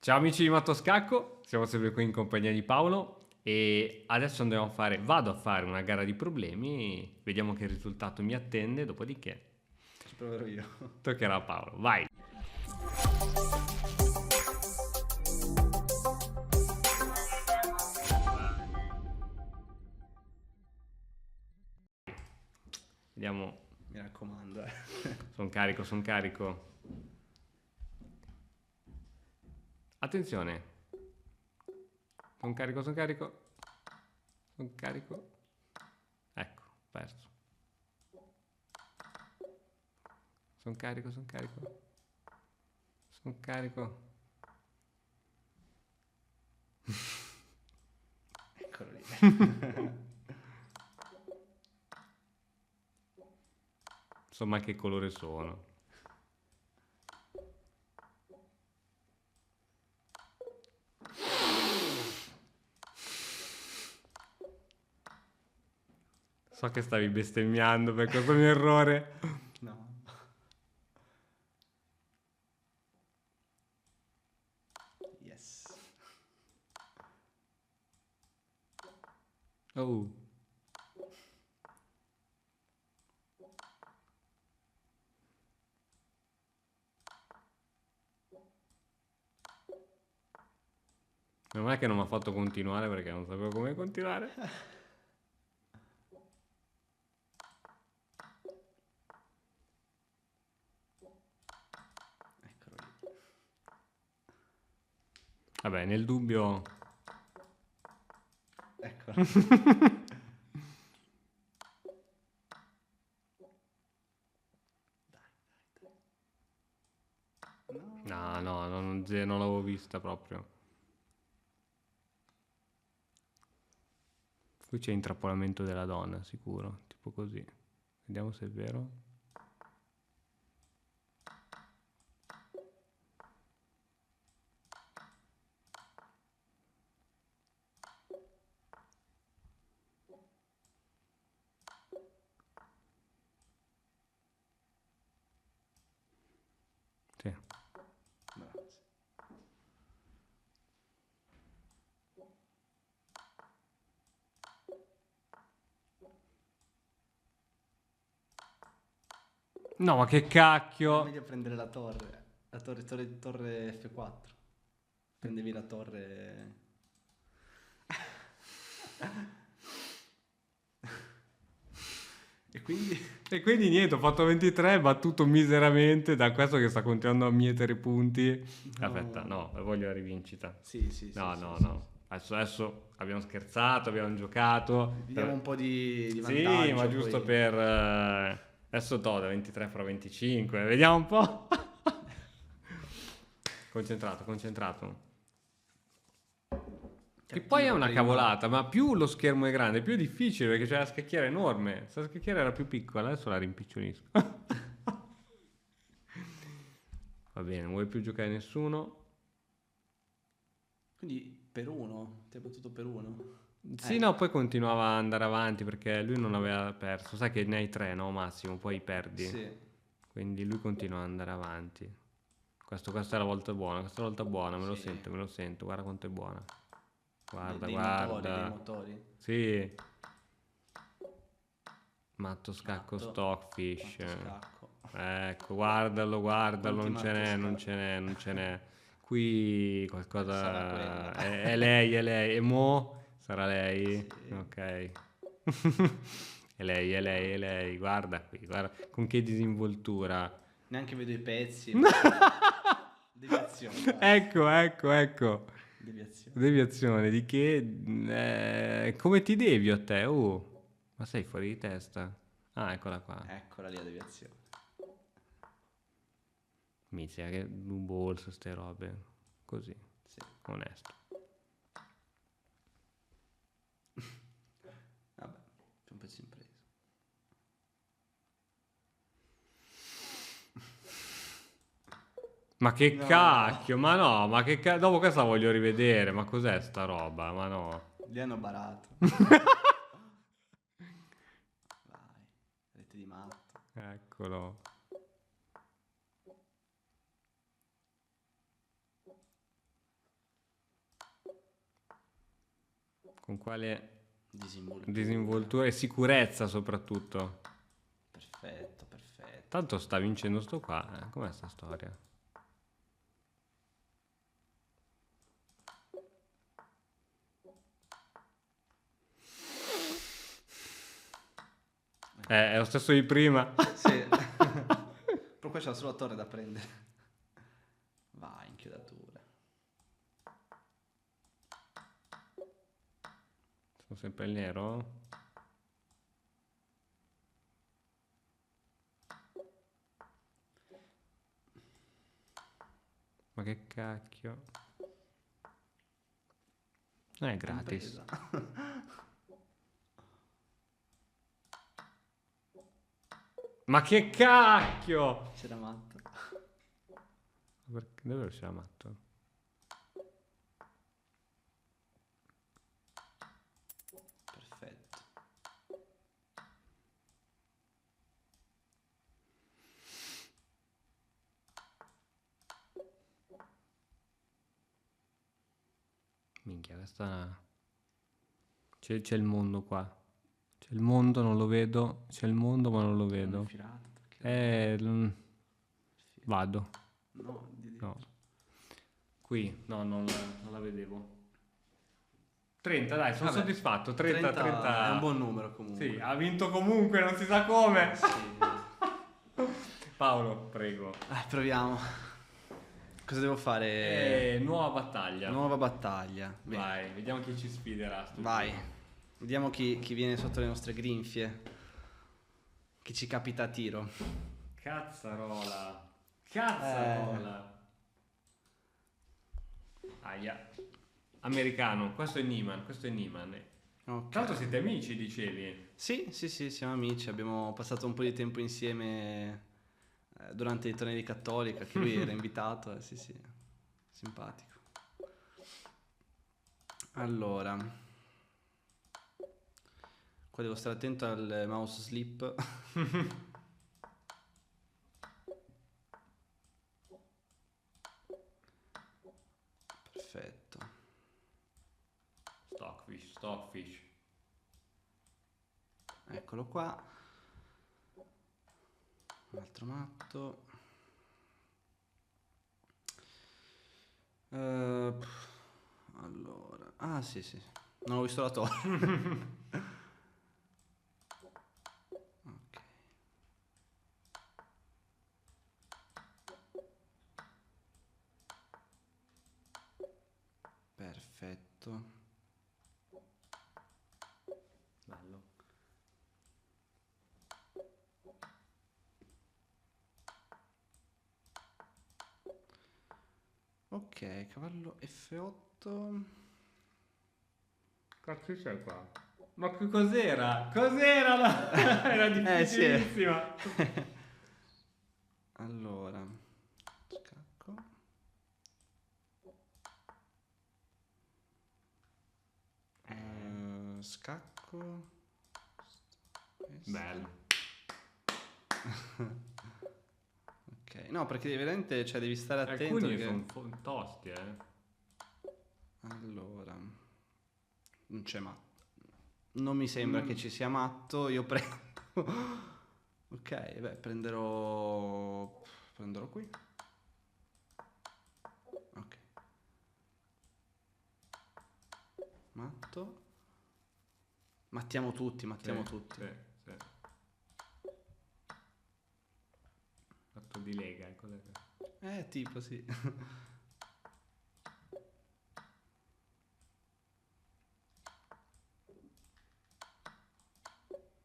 Ciao amici di Matto Scacco, siamo sempre qui in compagnia di Paolo e adesso vado a fare una gara di problemi, vediamo che risultato mi attende, dopodiché Ci proverò io. toccherà a Paolo, vai! Vediamo, Mi raccomando, sono carico. Attenzione, sono carico. Ecco, perso. Sono carico. Eccolo lì. Insomma, che colore sono? So che stavi bestemmiando per questo mio errore. No. Yes. Oh. Non è che non mi ha fatto continuare perché non sapevo come continuare. Eccolo lì. Vabbè, nel dubbio... Eccolo. Dai. No, non l'avevo vista proprio. Qui c'è intrappolamento della donna, sicuro. Tipo così. Vediamo se è vero. Sì. Bravo. No, ma che È cacchio! meglio prendere la torre. La torre F4. Prendevi la torre. E quindi? E quindi niente, ho fatto 23, battuto miseramente da questo che sta continuando a mietere punti. No. Aspetta, no, voglio la rivincita. Sì, sì, sì. No, sì, no, sì, no. Adesso abbiamo scherzato, abbiamo giocato. Vediamo un po' di Sì, vantaggio. ma giusto poi... per... adesso da 23 farò 25, vediamo un po'. Concentrato. Che poi è Cattivo una per i cavolata, matti. ma più lo schermo è grande, più è difficile perché c'è la scacchiera enorme. Questa scacchiera era più piccola, adesso la rimpicciolisco. Va bene, non vuoi più giocare nessuno? Quindi per uno? Ti ha battuto per uno? Sì, no, poi continuava ad andare avanti perché lui non aveva perso. Sai che ne hai tre, no? Massimo, poi perdi. Sì. Quindi lui continua ad andare avanti. Questa è la volta buona, me lo Sì. sento, guarda quanto è buona. Dei Guarda. motori. Sì. Matto scacco Matto. stockfish. Matto scacco. Ecco, guardalo, Quanti non ce matto n'è, non scacco? ce n'è, non ce n'è. Qui Sarà qualcosa... quella. È lei, è lei. E mo? Sarà lei? Sì. Ok. È lei. Guarda qui, guarda con che disinvoltura. Neanche vedo i pezzi, ma... Deviazione, vai. Ecco. Deviazione. Deviazione di che? Come ti devio a te? Ma sei fuori di testa? Ah, eccola qua. Eccola lì la deviazione. Mizia, che blue balls, ste robe. Così, Sì. onesto. Vabbè, c'è un pezzo impreso. Ma che No. cacchio, ma no, ma che cacchio. Dopo questa la voglio rivedere, ma cos'è sta roba? Ma no. Li hanno barato. Vai, rete di matto. Con quale Disinvoltura. disinvoltura e sicurezza soprattutto. Perfetto, perfetto. Tanto sta vincendo sto qua. Com'è sta storia? È lo stesso di prima. Sì. Però qua c'è solo la torre da prendere. Vai, inchiodatura. Sono sempre il nero. Ma che cacchio. Non è gratis. Impresa. Ma che cacchio! C'era matto. Dove c'era matto? Perfetto. Minchia, questa... C'è il mondo qua. C'è il mondo, non lo vedo. C'è il mondo, ma non lo vedo. Infilato, perché Vado. no, di No. Qui, no, non la vedevo. 30, dai, sono Vabbè, soddisfatto. 30, 30. è un buon numero comunque. Sì, ha vinto comunque, non si sa come. Sì. Paolo, prego. Proviamo. Cosa devo fare? Nuova battaglia. Nuova battaglia. Bene. Vai, vediamo chi ci sfiderà. Vai. Vediamo chi viene sotto le nostre grinfie. Chi ci capita a tiro. Cazzarola. Cazzarola. Aia. Americano, questo è Niemann, Ok. Tra l'altro siete amici, dicevi. Sì, siamo amici. Abbiamo passato un po' di tempo insieme durante i tornei di Cattolica, che lui era invitato. Sì, simpatico. Allora, qua devo stare attento al mouse slip. Perfetto. Stockfish. Eccolo qua. Un altro matto. Allora. Ah, sì. Non ho visto la torre. Ok. Perfetto. Bello. Ok, cavallo F8. Cazzo c'è qua? Ma che cos'era? Cos'era? Era difficilissima. Allora, scacco. Scacco. Questo. Bello. Ok, no, perché veramente devi stare attento. Alcuni Perché... sono tosti, Allora, non c'è matto. Non mi sembra che ci sia matto. Io prendo. Ok, beh, prenderò qui. Ok. Matto. Mattiamo tutti. Sì. Fatto di lega, cos'è? Tipo sì.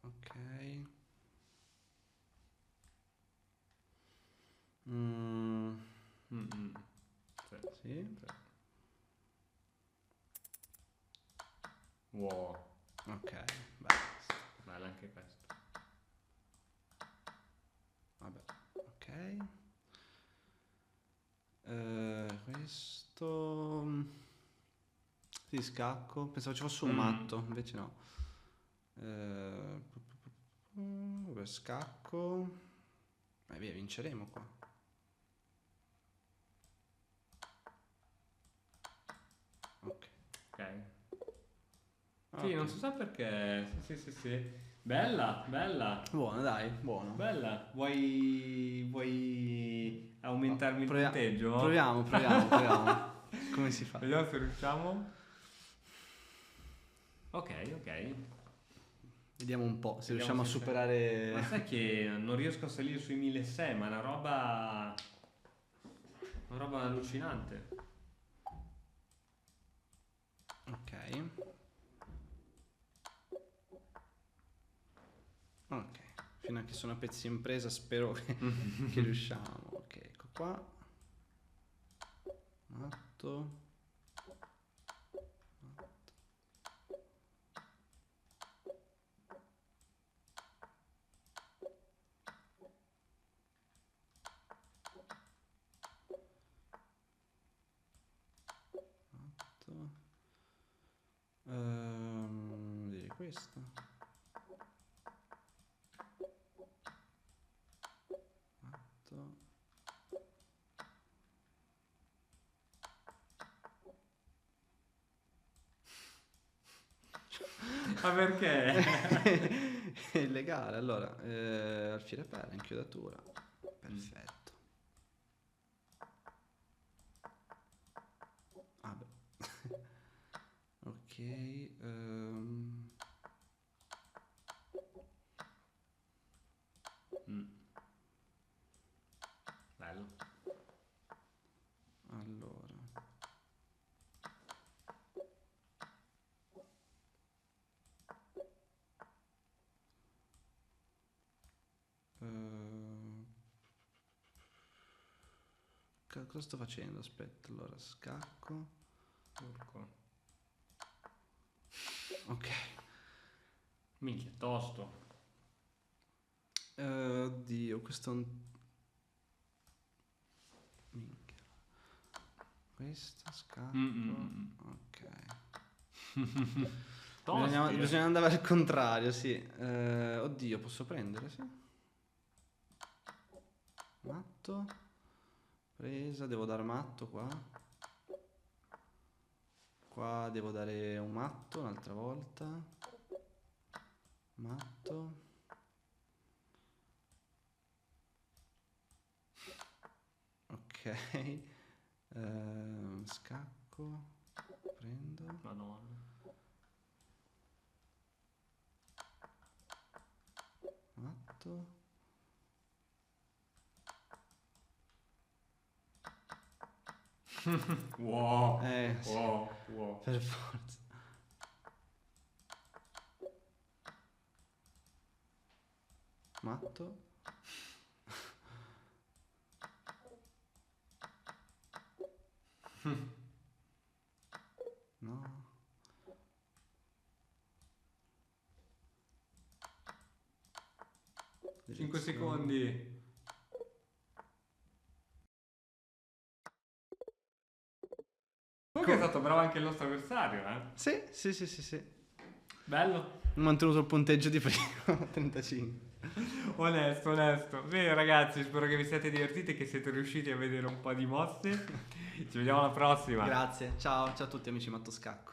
Ok. Sì. Wow. Ok, beh. Bello anche questo. Vabbè, ok. Questo... Sì, scacco. Pensavo ci fosse un matto, invece no. Vabbè, scacco. Via, vinceremo qua. Ok. Sì, non si sa perché. Sì. Bella, bella. Buono, dai, buono. Bella. Vuoi aumentarmi il punteggio? Proviamo. Come si fa? Vediamo se riusciamo. Ok. Vediamo un po' se Vediamo riusciamo a se- superare. Ma sai che non riesco a salire sui 1600, ma è una roba allucinante. Ok. Fino a che sono a pezzi in presa spero che riusciamo. Ok, ecco qua. Matto. Direi questo. Matto. Ma perché? È illegale. Allora, alfiere perla, inchiodatura. Perfetto. Vabbè. Ok. Bello. Allora. Cosa sto facendo? Aspetta, allora scacco. Porco. Ok. Minchia, tosto. Oddio, questo è un... Minchia. Questo scacco. Ok. Tosti, Bisogna andare al contrario, sì. Oddio, posso prendere, sì. Matto. Presa, devo dare matto qua. Qua devo dare un matto un'altra volta. Matto. Ok. Scacco. Prendo. Madonna. Matto. Wow. Sì. Wow. Per forza. Matto. No. 5 secondi. Comunque è stato bravo anche il nostro avversario, eh? Sì. Bello. Ho mantenuto il punteggio di prima, 35. Onesto. Bene ragazzi, spero che vi siate divertiti e che siete riusciti a vedere un po' di mosse. Ci vediamo alla prossima. Grazie, ciao a tutti amici Matto Scacco.